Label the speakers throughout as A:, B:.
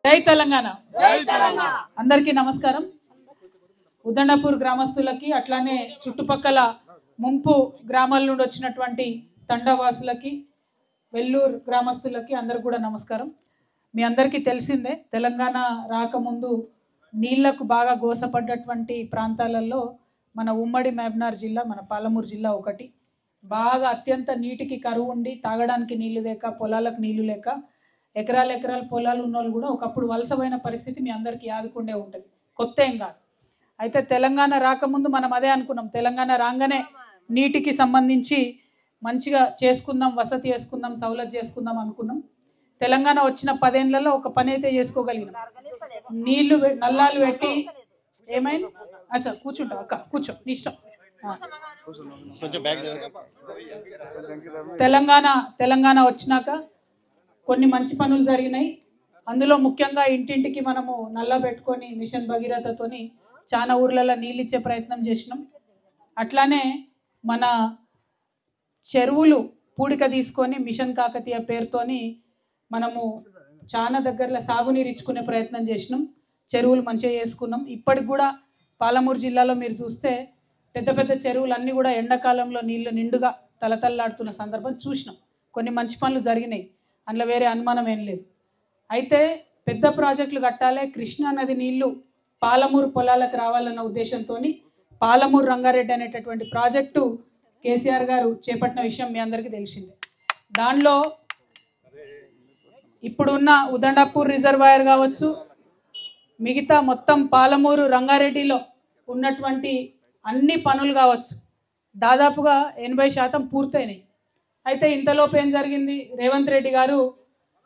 A: జై తెలంగాణ. అందరికీ నమస్కారం. ఉదండపూర్ గ్రామస్తులకి అట్లానే చుట్టుపక్కల ముంపు గ్రామాల నుండి వచ్చినటువంటి తండవాసులకి వెల్లూరు గ్రామస్తులకి అందరికి కూడా నమస్కారం. మీ అందరికీ తెలిసిందే, తెలంగాణ రాకముందు నీళ్లకు బాగా గోసపడ్డటువంటి ప్రాంతాలలో మన ఉమ్మడి మహబూబ్నగర్ జిల్లా, మన పాలమూరు జిల్లా ఒకటి. బాగా అత్యంత నీటికి కరువు ఉండి తాగడానికి నీళ్లు లేక, పొలాలకు నీళ్లు లేక, ఎకరాల పొలాలు ఉన్న వాళ్ళు కూడా ఒకప్పుడు వలసమైన పరిస్థితి మీ అందరికీ యాదుకుండే ఉంటుంది, కొత్త ఏం కాదు. అయితే తెలంగాణ రాకముందు మనం అదే అనుకున్నాం, తెలంగాణ రాగానే నీటికి సంబంధించి మంచిగా చేసుకుందాం, వసతి చేసుకుందాం, సౌలత్ చేసుకుందాం అనుకున్నాం. తెలంగాణ వచ్చిన 10 ఏళ్లలో ఒక పని అయితే చేసుకోగలిగినాం. నీళ్లు నల్లాలు పెట్టి ఏమైంది? అచ్చా కూర్చుంటా అక్క, కూర్చో, నీ ఇష్టం. తెలంగాణ వచ్చినాక కొన్ని మంచి పనులు జరిగినాయి. అందులో ముఖ్యంగా ఇంటింటికి మనము నల్ల పెట్టుకొని మిషన్ భగీరథతోని చాలా ఊర్లలో నీళ్ళు ఇచ్చే ప్రయత్నం చేసినాం. అట్లానే మన చెరువులు పూడిక తీసుకొని మిషన్ కాకతీయ పేరుతోని మనము చాలా దగ్గరలో సాగునీరు ఇచ్చుకునే ప్రయత్నం చేసినాం. చెరువులు మంచిగా చేసుకున్నాం. ఇప్పటికి కూడా పాలమూరు జిల్లాలో మీరు చూస్తే పెద్ద పెద్ద చెరువులు అన్నీ కూడా ఎండాకాలంలో నీళ్లు నిండుగా తలతల్లాడుతున్న సందర్భం చూసినాం. కొన్ని మంచి పనులు జరిగినాయి, అందులో వేరే అనుమానం ఏం లేదు. అయితే పెద్ద ప్రాజెక్టులు కట్టాలి, కృష్ణా నది నీళ్లు పాలమూరు పొలాలకు రావాలన్న ఉద్దేశంతో పాలమూరు రంగారెడ్డి అనేటటువంటి ప్రాజెక్టు కేసీఆర్ గారు చేపట్టిన విషయం మీ అందరికీ తెలిసిందే. దానిలో ఇప్పుడున్న ఉదండపూర్ రిజర్వాయర్ కావచ్చు, మిగతా మొత్తం పాలమూరు రంగారెడ్డిలో ఉన్నటువంటి అన్ని పనులు కావచ్చు, దాదాపుగా 80% పూర్తయినాయి. అయితే ఇంతలోపు ఏం జరిగింది? రేవంత్ రెడ్డి గారు,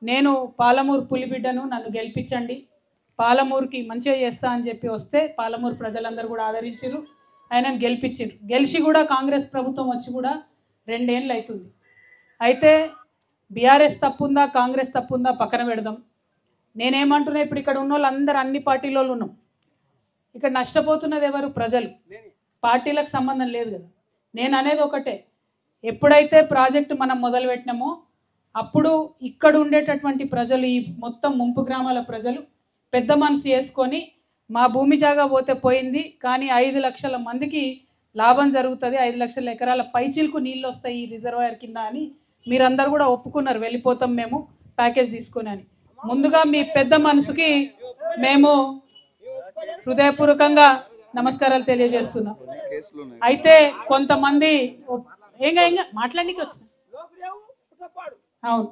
A: నేను పాలమూరు పులిబిడ్డను, నన్ను గెలిపించండి, పాలమూరుకి మంచిగా చేస్తా అని చెప్పి వస్తే పాలమూరు ప్రజలందరూ కూడా ఆదరించారు, ఆయనను గెలిపించారు. గెలిచి కూడా కాంగ్రెస్ ప్రభుత్వం వచ్చి కూడా 2 ఏళ్ళు అవుతుంది. అయితే బీఆర్ఎస్ తప్పుందా కాంగ్రెస్ తప్పుందా పక్కన పెడదాం. నేనేమంటున్నా, ఇప్పుడు ఇక్కడ ఉన్న వాళ్ళందరూ అన్ని పార్టీలో ఉన్నాం. ఇక్కడ నష్టపోతున్నది ఎవరు? ప్రజలు. పార్టీలకు సంబంధం లేదు కదా. నేను అనేది ఒకటే, ఎప్పుడైతే ప్రాజెక్టు మనం మొదలుపెట్టినామో అప్పుడు ఇక్కడ ఉండేటటువంటి ప్రజలు, ఈ మొత్తం ముంపు గ్రామాల ప్రజలు పెద్ద మనసు చేసుకొని, మా భూమి జాగా పోతే పోయింది కానీ 5 లక్షల మందికి లాభం జరుగుతుంది, 5 లక్షల ఎకరాల పైచీలకు నీళ్ళు వస్తాయి ఈ రిజర్వాయర్ కింద అని మీరందరూ కూడా ఒప్పుకున్నారు. వెళ్ళిపోతాం మేము ప్యాకేజ్ తీసుకుని అని. ముందుగా మీ పెద్ద మనసుకి మేము హృదయపూర్వకంగా నమస్కారాలు తెలియజేస్తున్నాం. అయితే కొంతమంది ఏంగా మాట్లాడడానికి వచ్చిన, అవును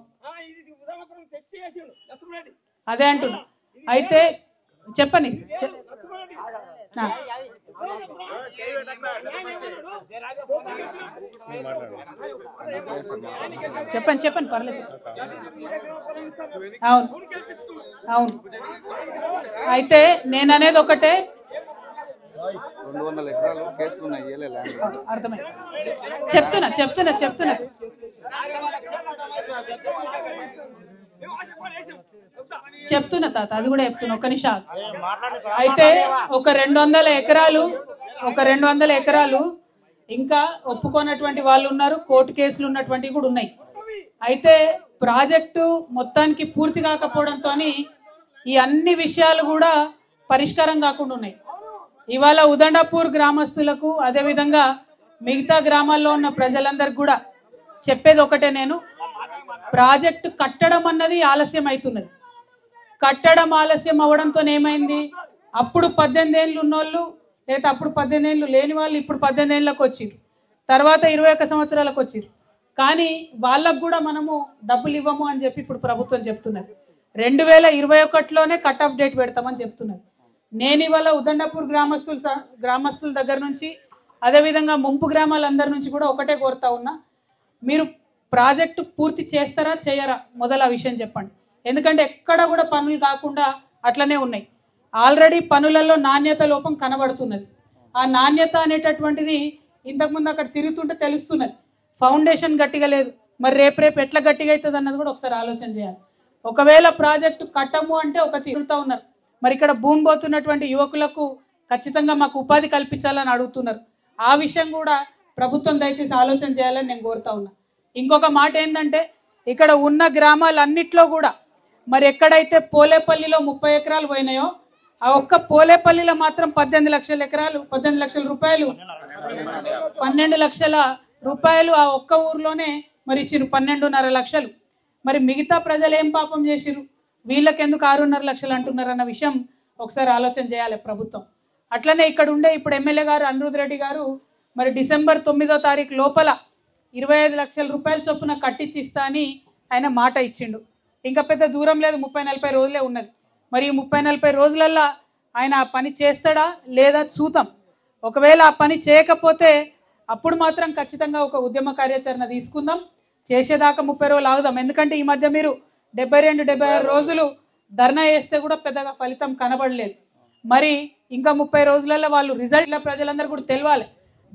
A: అదే అంటున్నా. అయితే చెప్పని చెప్పండి పర్లేదు. అవును అవును. అయితే నేను అనేది ఒకటే,
B: 200 ఎకరాలు కేసులు ఉన్నాయి.
A: అర్థమై చెప్తున్నా తాత, అది కూడా చెప్తున్నా, ఒక్క నిమిషం. అయితే ఒక 200 ఎకరాలు ఇంకా ఒప్పుకోనటువంటి వాళ్ళు ఉన్నారు, కోర్టు కేసులు ఉన్నటువంటివి కూడా ఉన్నాయి. అయితే ప్రాజెక్టు మొత్తానికి పూర్తి కాకపోవడంతో ఈ అన్ని విషయాలు కూడా పరిష్కారం కాకుండా ఉన్నాయి. ఇవాళ ఉదండపూర్ గ్రామస్తులకు, అదేవిధంగా మిగతా గ్రామాల్లో ఉన్న ప్రజలందరికీ కూడా చెప్పేది ఒకటే, నేను ప్రాజెక్టు కట్టడం అన్నది ఆలస్యం అవుతున్నది. కట్టడం ఆలస్యం అవ్వడంతో ఏమైంది? అప్పుడు 18 ఏళ్ళు ఉన్నోళ్ళు, లేదా అప్పుడు 18 ఏళ్ళు లేని వాళ్ళు ఇప్పుడు 18 ఏళ్ళకి వచ్చిర్రు, తర్వాత 21 సంవత్సరాలకు వచ్చిర్రు. కానీ వాళ్ళకు కూడా మనము డబ్బులు ఇవ్వము అని చెప్పి ఇప్పుడు ప్రభుత్వం చెప్తున్నది. 2021లోనే కట్ ఆఫ్ డేట్ పెడతామని చెప్తున్నది. నేను ఇవాళ ఉదండపూర్ గ్రామస్తుల దగ్గర నుంచి, అదేవిధంగా ముంపు గ్రామాలందరి నుంచి కూడా ఒకటే కోరుతా ఉన్నా, మీరు ప్రాజెక్టు పూర్తి చేస్తారా చేయరా మొదలు ఆ విషయం చెప్పండి. ఎందుకంటే ఎక్కడ కూడా పనులు కాకుండా అట్లనే ఉన్నాయి. ఆల్రెడీ పనులలో నాణ్యత లోపం కనబడుతున్నది. ఆ నాణ్యత అనేటటువంటిది ఇంతకుముందు అక్కడ తిరుగుతుంటే తెలుస్తున్నది. ఫౌండేషన్ గట్టిగా లేదు, మరి రేపు ఎట్లా గట్టిగా అవుతుంది అన్నది కూడా ఒకసారి ఆలోచన చేయాలి. ఒకవేళ ప్రాజెక్టు కట్టము అంటే ఒక తిరుగుతూ ఉన్నారు, మరి ఇక్కడ భూమి పోతున్నటువంటి యువకులకు ఖచ్చితంగా మాకు ఉపాధి కల్పించాలని అడుగుతున్నారు. ఆ విషయం కూడా ప్రభుత్వం దయచేసి ఆలోచన చేయాలని నేను కోరుతా ఉన్నా. ఇంకొక మాట ఏంటంటే, ఇక్కడ ఉన్న గ్రామాలన్నిట్లో కూడా మరి ఎక్కడైతే పోలేపల్లిలో 30 ఎకరాలు పోయినాయో ఆ ఒక్క పోలేపల్లిలో మాత్రం 18 లక్షల ఎకరాలు 18 లక్షల రూపాయలు 12 లక్షల రూపాయలు ఆ ఒక్క ఊర్లోనే మరి ఇచ్చిరు 12.5 లక్షలు. మరి మిగతా ప్రజలు ఏం పాపం చేసిరు, వీళ్ళకెందుకు 6.5 లక్షలు అంటున్నారు అన్న విషయం ఒకసారి ఆలోచన చేయాలి ప్రభుత్వం. అట్లనే ఇక్కడ ఉండే ఇప్పుడు ఎమ్మెల్యే గారు అనిరుద్ రెడ్డి గారు మరి డిసెంబర్ 9వ తారీఖు లోపల 25 లక్షల రూపాయల చొప్పున కట్టించి ఇస్తా అని ఆయన మాట ఇచ్చిండు. ఇంకా పెద్ద దూరం లేదు, 30-40 రోజులే ఉన్నది. మరి ఈ 30-40 రోజులల్లో ఆయన ఆ పని చేస్తాడా లేదా చూద్దాం. ఒకవేళ ఆ పని చేయకపోతే అప్పుడు మాత్రం ఖచ్చితంగా ఒక ఉద్యమ కార్యాచరణ తీసుకుందాం. చేసేదాకా 30 రోజులు ఆగుదాం. ఎందుకంటే ఈ మధ్య మీరు 72-76 రోజులు ధర్నా చేస్తే కూడా పెద్దగా ఫలితం కనబడలేదు. మరి ఇంకా 30 రోజులలో వాళ్ళు రిజల్ట్ల ప్రజలందరూ కూడా తెలవాలి.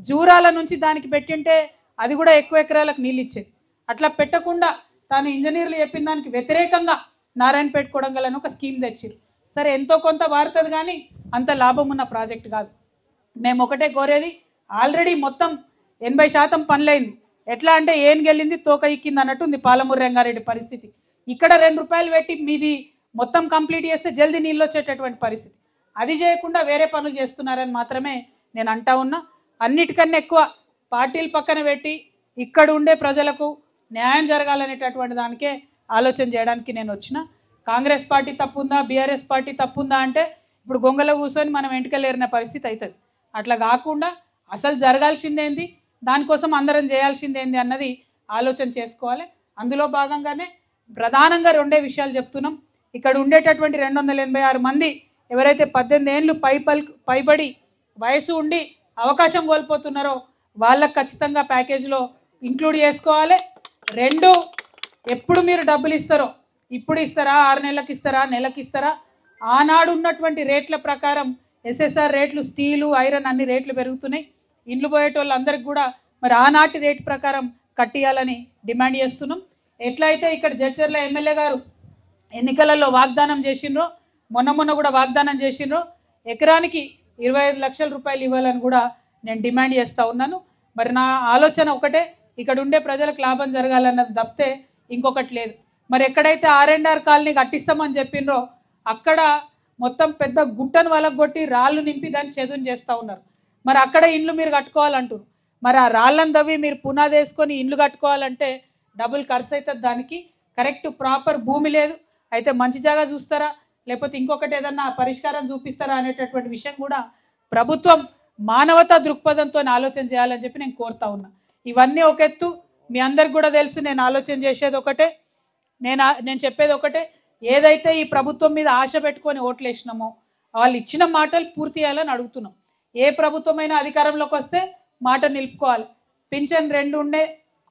A: జూరాల నుంచి దానికి పెట్టింటే అది కూడా ఎక్కువ ఎకరాలకు నీళ్ళు ఇచ్చేది. అట్లా పెట్టకుండా తాను ఇంజనీర్లు చెప్పిన దానికి వ్యతిరేకంగా నారాయణపేట కొడంగల్ ఒక స్కీమ్ తెచ్చిరు. సరే ఎంతో కొంత వారుతుంది కానీ అంత లాభం ఉన్న ప్రాజెక్ట్ కాదు. మేము ఒకటే కోరేది, ఆల్రెడీ మొత్తం 80% పనులైంది. ఎట్లా అంటే ఏం గెలింది తోక ఇక్కింది అన్నట్టు ఉంది పాలమూరు రంగారెడ్డి పరిస్థితి. ఇక్కడ 2 రూపాయలు పెట్టి మీది మొత్తం కంప్లీట్ చేస్తే జల్దీ నీళ్ళు వచ్చేటటువంటి పరిస్థితి. అది చేయకుండా వేరే పనులు చేస్తున్నారని మాత్రమే నేను అంటా ఉన్నా. అన్నిటికన్నా ఎక్కువ పార్టీలు పక్కన పెట్టి ఇక్కడ ఉండే ప్రజలకు న్యాయం జరగాలనేటటువంటి దానికే ఆలోచన చేయడానికి నేను వచ్చిన. కాంగ్రెస్ పార్టీ తప్పుందా, బీఆర్ఎస్ పార్టీ తప్పుందా అంటే ఇప్పుడు గొంగలో కూర్చొని మనం వెంటకలేరిన పరిస్థితి అవుతుంది. అట్లా కాకుండా అసలు జరగాల్సిందేంది, దానికోసం అందరం చేయాల్సిందేంది అన్నది ఆలోచన చేసుకోవాలి. అందులో భాగంగానే ప్రధానంగా 2 విషయాలు చెప్తున్నాం. ఇక్కడ ఉండేటటువంటి 286 మంది ఎవరైతే 18 ఏళ్ళు పైబడి వయసు ఉండి అవకాశం కోల్పోతున్నారో వాళ్ళకి ఖచ్చితంగా ప్యాకేజీలో ఇంక్లూడ్ చేసుకోవాలి. 2, ఎప్పుడు మీరు డబ్బులు ఇస్తారో, ఇప్పుడు ఇస్తారా, 6 నెలలకు ఇస్తారా, నెలకి ఇస్తారా, ఆనాడు ఉన్నటువంటి రేట్ల ప్రకారం ఎస్ఎస్ఆర్ రేట్లు, స్టీలు, ఐరన్ అన్ని రేట్లు పెరుగుతున్నాయి. ఇండ్లు పోయేటోళ్ళందరికీ కూడా మరి ఆనాటి రేటు ప్రకారం కట్టియాలని డిమాండ్ చేస్తున్నాం. ఎట్లయితే ఇక్కడ జడ్చర్ల ఎమ్మెల్యే గారు ఎన్నికలలో వాగ్దానం చేసిండ్రో, మొన్న కూడా వాగ్దానం చేసిండ్రో, ఎకరానికి 25 లక్షల రూపాయలు ఇవ్వాలని కూడా నేను డిమాండ్ చేస్తూ ఉన్నాను. మరి నా ఆలోచన ఒకటే, ఇక్కడ ఉండే ప్రజలకు లాభం జరగాలన్నది తప్పితే ఇంకొకటి లేదు. మరి ఎక్కడైతే R&R కాలనీ కట్టిస్తామని చెప్పిండ్రో అక్కడ మొత్తం పెద్ద గుట్టను వలగొట్టి రాళ్ళు నింపి దాన్ని చెదును చేస్తూ ఉన్నారు. మరి అక్కడ ఇండ్లు మీరు కట్టుకోవాలంటారు. మరి ఆ రాళ్ళను తవ్వి మీరు పునాది వేసుకొని ఇండ్లు కట్టుకోవాలంటే డబుల్ ఖర్చు అవుతుంది. దానికి కరెక్ట్ ప్రాపర్ భూమి లేదు. అయితే మంచి జాగా చూస్తారా లేకపోతే ఇంకొకటి ఏదన్నా పరిష్కారం చూపిస్తారా అనేటటువంటి విషయం కూడా ప్రభుత్వం మానవతా దృక్పథంతో ఆలోచన చేయాలని చెప్పి నేను కోరుతా ఉన్నా. ఇవన్నీ ఒక ఎత్తు, మీ అందరికి కూడా తెలుసు. నేను ఆలోచన చేసేది ఒకటే, నేను చెప్పేది ఒకటే, ఏదైతే ఈ ప్రభుత్వం మీద ఆశ పెట్టుకొని ఓట్లు వేసినామో వాళ్ళు ఇచ్చిన మాటలు పూర్తి చేయాలని అడుగుతున్నాం. ఏ ప్రభుత్వమైనా అధికారంలోకి వస్తే మాట నిలుపుకోవాలి. పింఛన్ 2 ఉండే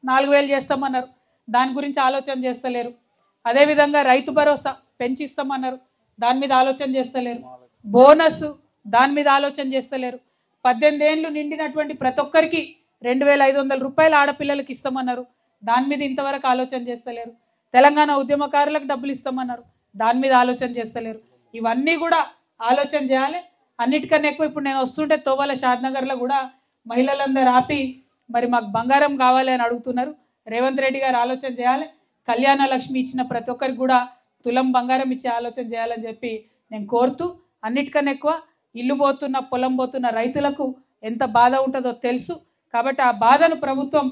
A: 4,000 చేస్తామన్నారు, దాని గురించి ఆలోచన చేస్తలేరు. అదేవిధంగా రైతు భరోసా పెంచిస్తామన్నారు, దాని మీద ఆలోచన చేస్తలేరు. బోనస్, దాని మీద ఆలోచన చేస్తలేరు. 18 ఏళ్ళు నిండినటువంటి ప్రతి ఒక్కరికి 2,500 రూపాయలు ఆడపిల్లలకి ఇస్తామన్నారు, దాని మీద ఇంతవరకు ఆలోచన చేస్తలేరు. తెలంగాణ ఉద్యమకారులకు డబ్బులు ఇస్తామన్నారు, దాని మీద ఆలోచన చేస్తలేరు. ఇవన్నీ కూడా ఆలోచన చేయాలి. అన్నిటికన్నా ఎక్కువ ఇప్పుడు నేను వస్తుంటే తోవాల షాద్నగర్లో కూడా మహిళలందరూ ఆపి మరి మాకు బంగారం కావాలి అని అడుగుతున్నారు. రేవంత్ రెడ్డి గారు ఆలోచన చేయాలి. కళ్యాణ లక్ష్మి ఇచ్చిన ప్రతి ఒక్కరికి కూడా తులం బంగారం ఇచ్చే ఆలోచన చేయాలని చెప్పి నేను కోరుతూ, అన్నిటికన్నా ఎక్కువ ఇల్లు పోతున్న పొలం పోతున్న రైతులకు ఎంత బాధ ఉంటుందో తెలుసు. కాబట్టి ఆ బాధను ప్రభుత్వం